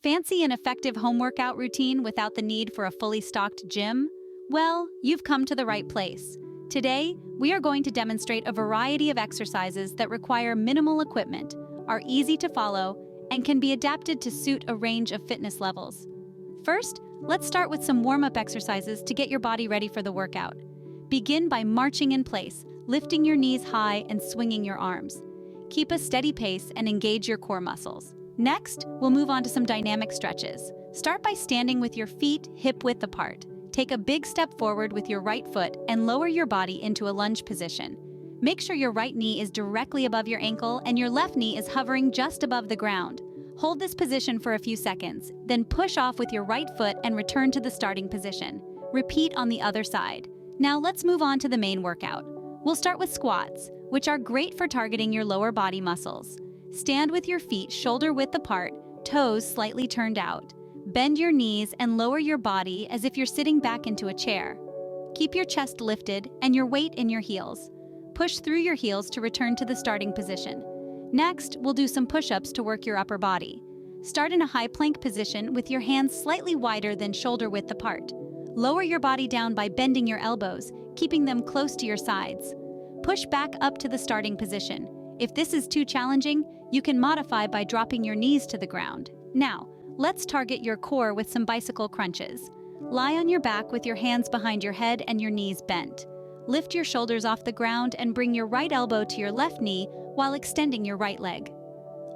Fancy an effective home workout routine without the need for a fully stocked gym? Well, you've come to the right place. Today, we are going to demonstrate a variety of exercises that require minimal equipment, are easy to follow, and can be adapted to suit a range of fitness levels. First, let's start with some warm-up exercises to get your body ready for the workout. Begin by marching in place, lifting your knees high and swinging your arms. Keep a steady pace and engage your core muscles. Next, we'll move on to some dynamic stretches. Start by standing with your feet hip-width apart. Take a big step forward with your right foot and lower your body into a lunge position. Make sure your right knee is directly above your ankle and your left knee is hovering just above the ground. Hold this position for a few seconds, then push off with your right foot and return to the starting position. Repeat on the other side. Now let's move on to the main workout. We'll start with squats, which are great for targeting your lower body muscles. Stand with your feet shoulder-width apart, toes slightly turned out. Bend your knees and lower your body as if you're sitting back into a chair. Keep your chest lifted and your weight in your heels. Push through your heels to return to the starting position. Next, we'll do some push-ups to work your upper body. Start in a high plank position with your hands slightly wider than shoulder-width apart. Lower your body down by bending your elbows, keeping them close to your sides. Push back up to the starting position. If this is too challenging, you can modify by dropping your knees to the ground. Now, let's target your core with some bicycle crunches. Lie on your back with your hands behind your head and your knees bent. Lift your shoulders off the ground and bring your right elbow to your left knee while extending your right leg.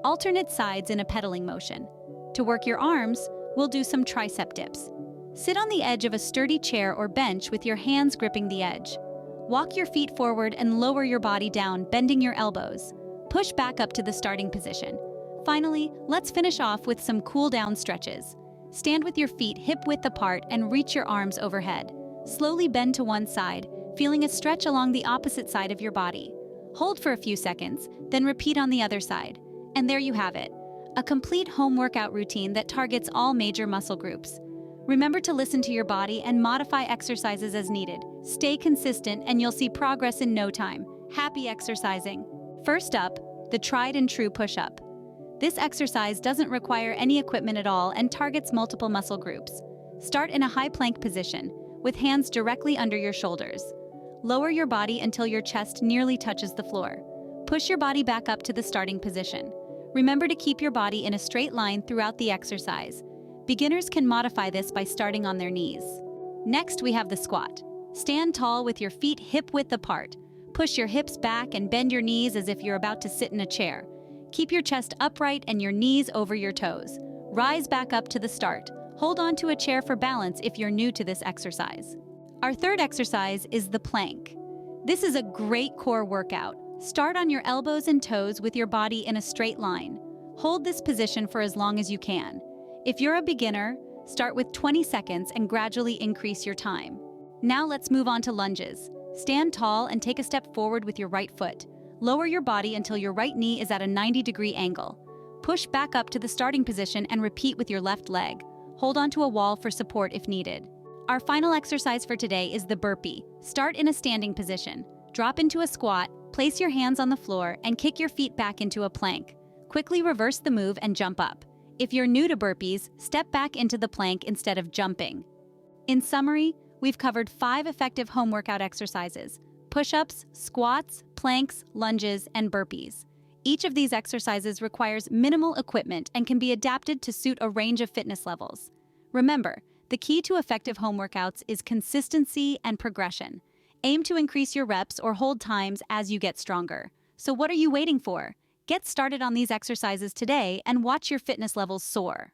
Alternate sides in a pedaling motion. To work your arms, we'll do some tricep dips. Sit on the edge of a sturdy chair or bench with your hands gripping the edge. Walk your feet forward and lower your body down, bending your elbows. Push back up to the starting position. Finally, let's finish off with some cool-down stretches. Stand with your feet hip-width apart and reach your arms overhead. Slowly bend to one side, feeling a stretch along the opposite side of your body. Hold for a few seconds, then repeat on the other side. And there you have it, a complete home workout routine that targets all major muscle groups. Remember to listen to your body and modify exercises as needed. Stay consistent and you'll see progress in no time. Happy exercising! First up, the tried and true push-up. This exercise doesn't require any equipment at all and targets multiple muscle groups. Start in a high plank position, with hands directly under your shoulders. Lower your body until your chest nearly touches the floor. Push your body back up to the starting position. Remember to keep your body in a straight line throughout the exercise. Beginners can modify this by starting on their knees. Next, we have the squat. Stand tall with your feet hip-width apart. Push your hips back and bend your knees as if you're about to sit in a chair. Keep your chest upright and your knees over your toes. Rise back up to the start. Hold on to a chair for balance if you're new to this exercise. Our third exercise is the plank. This is a great core workout. Start on your elbows and toes with your body in a straight line. Hold this position for as long as you can. If you're a beginner, start with 20 seconds and gradually increase your time. Now let's move on to lunges. Stand tall and take a step forward with your right foot. Lower your body until your right knee is at a 90-degree angle. Push back up to the starting position and repeat with your left leg. Hold onto a wall for support if needed. Our final exercise for today is the burpee. Start in a standing position. Drop into a squat, place your hands on the floor, and kick your feet back into a plank. Quickly reverse the move and jump up. If you're new to burpees, step back into the plank instead of jumping. In summary, we've covered 5 effective home workout exercises: push-ups, squats, planks, lunges, and burpees. Each of these exercises requires minimal equipment and can be adapted to suit a range of fitness levels. Remember, the key to effective home workouts is consistency and progression. Aim to increase your reps or hold times as you get stronger. So what are you waiting for? Get started on these exercises today and watch your fitness levels soar.